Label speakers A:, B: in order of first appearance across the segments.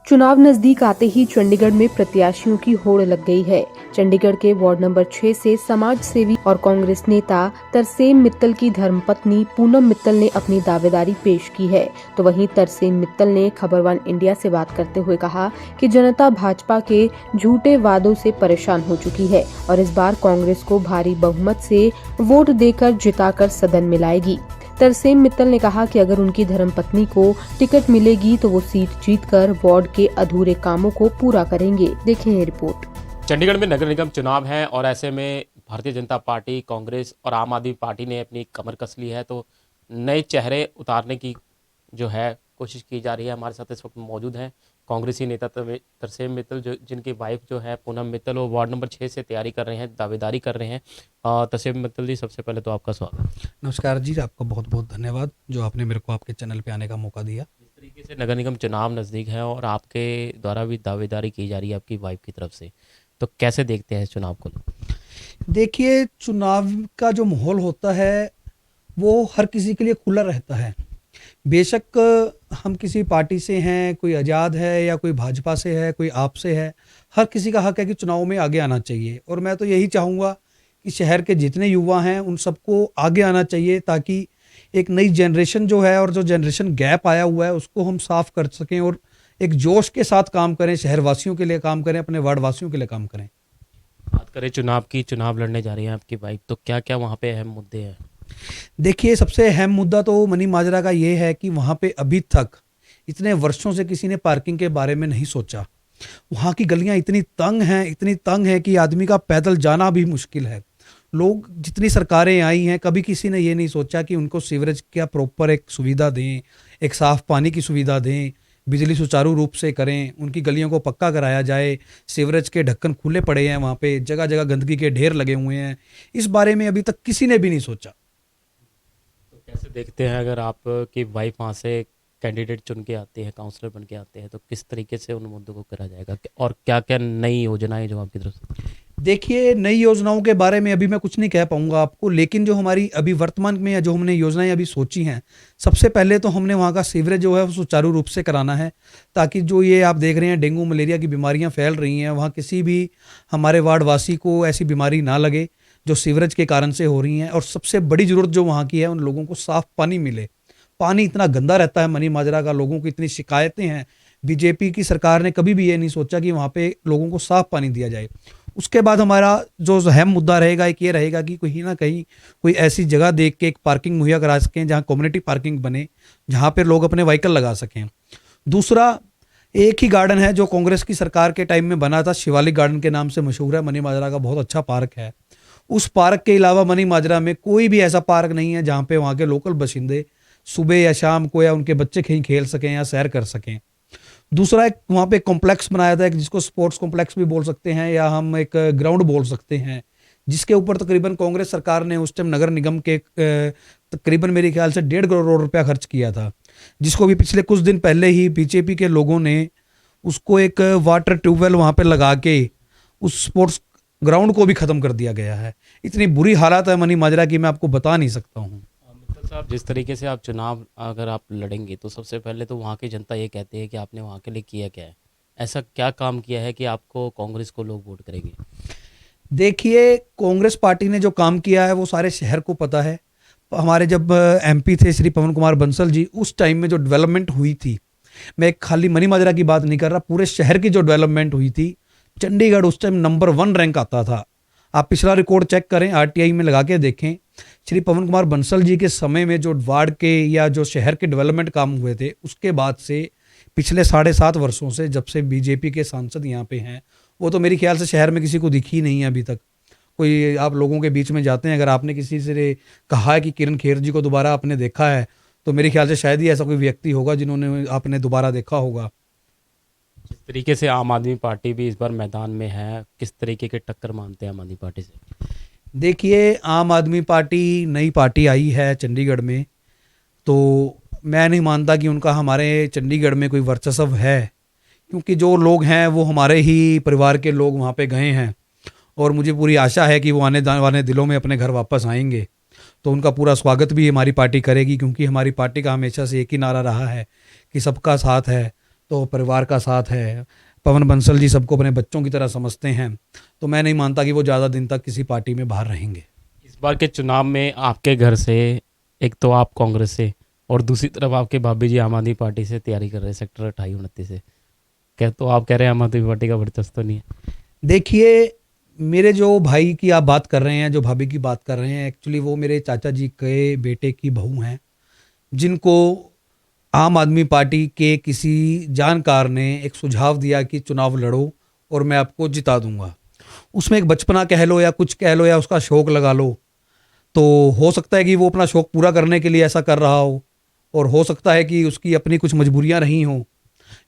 A: चुनाव नजदीक आते ही चंडीगढ़ में प्रत्याशियों की होड़ लग गई है। चंडीगढ़ के वार्ड नंबर 6 से समाज सेवी और कांग्रेस नेता तरसेम मित्तल की धर्मपत्नी पूनम मित्तल ने अपनी दावेदारी पेश की है। तो वहीं तरसेम मित्तल ने खबर वन इंडिया से बात करते हुए कहा कि जनता भाजपा के झूठे वादों से परेशान हो चुकी है और इस बार कांग्रेस को भारी बहुमत से वोट देकर जिताकर सदन में लाएगी। तरसेम मित्तल ने कहा कि अगर उनकी धर्मपत्नी को टिकट मिलेगी तो वो सीट जीतकर वार्ड के अधूरे कामों को पूरा करेंगे। देखें ये रिपोर्ट।
B: चंडीगढ़ में नगर निगम चुनाव है और ऐसे में भारतीय जनता पार्टी, कांग्रेस और आम आदमी पार्टी ने अपनी कमर कस ली है। तो नए चेहरे उतारने की जो है कोशिश की जा रही है। हमारे साथ इस वक्त मौजूद हैं कांग्रेसी नेता तरसेम मित्तल, जो जिनकी वाइफ जो है पूनम मित्तल, वो वार्ड नंबर 6 से तैयारी कर रहे हैं, दावेदारी कर रहे हैं। तरसेम मित्तल जी, सबसे पहले तो आपका स्वागत।
C: नमस्कार जी, आपका बहुत बहुत धन्यवाद जो आपने मेरे को आपके चैनल पे आने का मौका दिया।
B: जिस तरीके से नगर निगम चुनाव नज़दीक है और आपके द्वारा भी दावेदारी की जा रही है आपकी वाइफ की तरफ से, तो कैसे देखते हैं इस चुनाव को?
C: देखिए, चुनाव का जो माहौल होता है वो हर किसी के लिए खुला रहता है। बेशक हम किसी पार्टी से हैं, कोई आज़ाद है या कोई भाजपा से है, कोई आप से है, हर किसी का हक है कि चुनाव में आगे आना चाहिए। और मैं तो यही चाहूँगा कि शहर के जितने युवा हैं उन सबको आगे आना चाहिए, ताकि एक नई जनरेशन जो है और जो जनरेशन गैप आया हुआ है उसको हम साफ कर सकें और एक जोश के साथ काम करें, शहरवासियों के लिए काम करें, अपने वार्ड वासियों के लिए काम करें।
B: बात करें चुनाव की, चुनाव लड़ने जा रही हैं आपकी वाइफ, तो क्या क्या वहाँ पे अहम मुद्दे हैं?
C: देखिए, सबसे अहम मुद्दा तो मनी माजरा का ये है कि वहाँ पे अभी तक इतने वर्षों से किसी ने पार्किंग के बारे में नहीं सोचा। वहाँ की गलियाँ इतनी तंग हैं कि आदमी का पैदल जाना भी मुश्किल है। लोग, जितनी सरकारें आई हैं, कभी किसी ने ये नहीं सोचा कि उनको सीवरेज का प्रॉपर एक सुविधा दें, एक साफ़ पानी की सुविधा दें, बिजली सुचारू रूप से करें, उनकी गलियों को पक्का कराया जाए। सीवरेज के ढक्कन खुले पड़े हैं, वहाँ पे जगह जगह गंदगी के ढेर लगे हुए हैं। इस बारे में अभी तक किसी ने भी नहीं सोचा।
B: तो कैसे देखते हैं अगर आपकी वाइफ वहाँ से कैंडिडेट चुन के आते हैं, काउंसलर बन के आते हैं, तो किस तरीके से उन मुद्दों को करा जाएगा और क्या क्या नई योजनाएं जो आपकी तरफ से?
C: देखिए, नई योजनाओं के बारे में अभी मैं कुछ नहीं कह पाऊंगा आपको, लेकिन जो हमारी अभी वर्तमान में जो हमने योजनाएं अभी सोची हैं, सबसे पहले तो हमने वहाँ का सीवरेज जो है वो सुचारू रूप से कराना है, ताकि जो ये आप देख रहे हैं डेंगू मलेरिया की बीमारियाँ फैल रही हैं, वहाँ किसी भी हमारे वार्ड वासी को ऐसी बीमारी ना लगे जो सीवरेज के कारण से हो रही हैं। और सबसे बड़ी ज़रूरत जो वहाँ की है, उन लोगों को साफ़ पानी मिले। पानी इतना गंदा रहता है मनी माजरा का, लोगों की इतनी शिकायतें हैं। बीजेपी की सरकार ने कभी भी ये नहीं सोचा कि वहाँ पे लोगों को साफ़ पानी दिया जाए। उसके बाद हमारा जो अहम मुद्दा रहेगा एक ये रहेगा कि कहीं ना कहीं कोई ऐसी जगह देख के एक पार्किंग मुहैया करा सकें जहाँ कम्युनिटी पार्किंग बने, जहाँ पे लोग अपने व्हीकल लगा सकें। दूसरा, एक ही गार्डन है जो कांग्रेस की सरकार के टाइम में बना था, शिवालिक गार्डन के नाम से मशहूर है, मनी माजरा का बहुत अच्छा पार्क है। उस पार्क के अलावा मनी माजरा में कोई भी ऐसा पार्क नहीं है जहाँ पे वहाँ के लोकल बाशिंदे सुबह या शाम को या उनके बच्चे कहीं खेल सकें या सैर कर सकें। दूसरा, एक वहाँ पे कॉम्प्लेक्स बनाया था, एक जिसको स्पोर्ट्स कॉम्प्लेक्स भी बोल सकते हैं या हम एक ग्राउंड बोल सकते हैं, जिसके ऊपर तकरीबन कांग्रेस सरकार ने उस टाइम नगर निगम के तकरीबन मेरे ख्याल से 1.5 करोड़ रुपया खर्च किया था, जिसको भी पिछले कुछ दिन पहले ही बीजेपी के लोगों ने उसको एक वाटर ट्यूबवेल वहाँ पे लगा के उस स्पोर्ट्स ग्राउंड को भी ख़त्म कर दिया गया है। इतनी बुरी हालत है मनी माजरा की, मैं आपको बता नहीं सकता हूँ।
B: मित्तल साहब, जिस तरीके से आप चुनाव अगर आप लड़ेंगे तो सबसे पहले तो वहाँ की जनता ये कहती है कि आपने वहाँ के लिए किया क्या है, ऐसा क्या काम किया है कि आपको कांग्रेस को लोग वोट करेंगे?
C: देखिए, कांग्रेस पार्टी ने जो काम किया है वो सारे शहर को पता है। हमारे जब एमपी थे श्री पवन कुमार बंसल जी, उस टाइम में जो डेवलपमेंट हुई थी, मैं खाली मनी माजरा की बात नहीं कर रहा, पूरे शहर की जो डेवलपमेंट हुई थी, चंडीगढ़ उस टाइम नंबर 1 रैंक आता था। आप पिछला रिकॉर्ड चेक करें, आरटीआई में लगा के देखें। श्री पवन कुमार बंसल जी के समय में जो वार्ड के या जो शहर के डेवलपमेंट काम हुए थे, उसके बाद से पिछले 7.5 वर्षों से जब से बीजेपी के सांसद यहाँ पे हैं, वो तो मेरे ख्याल से शहर में किसी को दिखी नहीं है अभी तक। कोई आप लोगों के बीच में जाते हैं, अगर आपने किसी से कहा है कि किरण खेर जी को दोबारा आपने देखा है, तो मेरे ख्याल से शायद ही ऐसा कोई व्यक्ति होगा जिन्होंने आपने दोबारा देखा होगा।
B: जिस तरीके से आम आदमी पार्टी भी इस बार मैदान में है, किस तरीके के टक्कर मानते हैं आम आदमी पार्टी से?
C: देखिए, आम आदमी पार्टी नई पार्टी आई है चंडीगढ़ में, तो मैं नहीं मानता कि उनका हमारे चंडीगढ़ में कोई वर्चस्व है, क्योंकि जो लोग हैं वो हमारे ही परिवार के लोग वहाँ पे गए हैं और मुझे पूरी आशा है कि वो आने वाले दिनों में अपने घर वापस आएंगे, तो उनका पूरा स्वागत भी हमारी पार्टी करेगी, क्योंकि हमारी पार्टी का हमेशा से एक ही नारा रहा है कि सबका साथ है, तो परिवार का साथ है। पवन बंसल जी सबको अपने बच्चों की तरह समझते हैं, तो मैं नहीं मानता कि वो ज़्यादा दिन तक किसी पार्टी में बाहर रहेंगे।
B: इस बार के चुनाव में आपके घर से, एक तो आप कांग्रेस से और दूसरी तरफ आपके भाभी जी आम आदमी पार्टी से तैयारी कर रहे हैं सेक्टर 28-29 से, क्या तो आप कह रहे हैं आम आदमी पार्टी का वर्चस्व तो नहीं है?
C: देखिए, मेरे जो भाई की आप बात कर रहे हैं, जो भाभी की बात कर रहे हैं, एक्चुअली वो मेरे चाचा जी के बेटे की बहू हैं, जिनको आम आदमी पार्टी के किसी जानकार ने एक सुझाव दिया कि चुनाव लड़ो और मैं आपको जिता दूंगा। उसमें एक बचपना कह लो या कुछ कह लो या उसका शौक लगा लो, तो हो सकता है कि वो अपना शौक पूरा करने के लिए ऐसा कर रहा हो और सकता है कि उसकी अपनी कुछ मजबूरियां रही हों।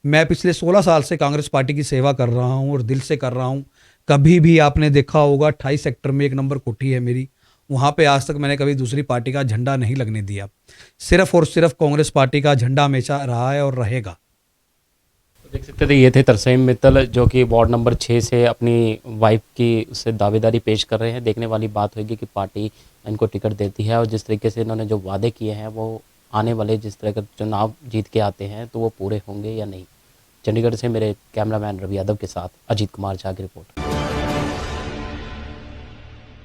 C: मैं पिछले 16 साल से कांग्रेस पार्टी की सेवा कर रहा हूं और दिल से कर रहा हूं। कभी भी आपने देखा होगा 28 सेक्टर में 1 नंबर कोठी है मेरी, वहां पे आज तक मैंने कभी दूसरी पार्टी का झंडा नहीं लगने दिया। सिर्फ और सिर्फ कांग्रेस पार्टी का झंडा हमेशा रहा है और रहेगा।
B: तो देख सकते थे, ये थे तरसेम मित्तल जो कि वार्ड नंबर 6 से अपनी वाइफ की उससे दावेदारी पेश कर रहे हैं। देखने वाली बात होगी कि पार्टी इनको टिकट देती है और जिस तरीके से इन्होंने जो वादे किए हैं वो आने वाले जिस तरह के चुनाव जीत के आते हैं तो वो पूरे होंगे या नहीं। चंडीगढ़ से मेरे कैमरामैन रवि यादव के साथ अजीत कुमार झा की रिपोर्ट।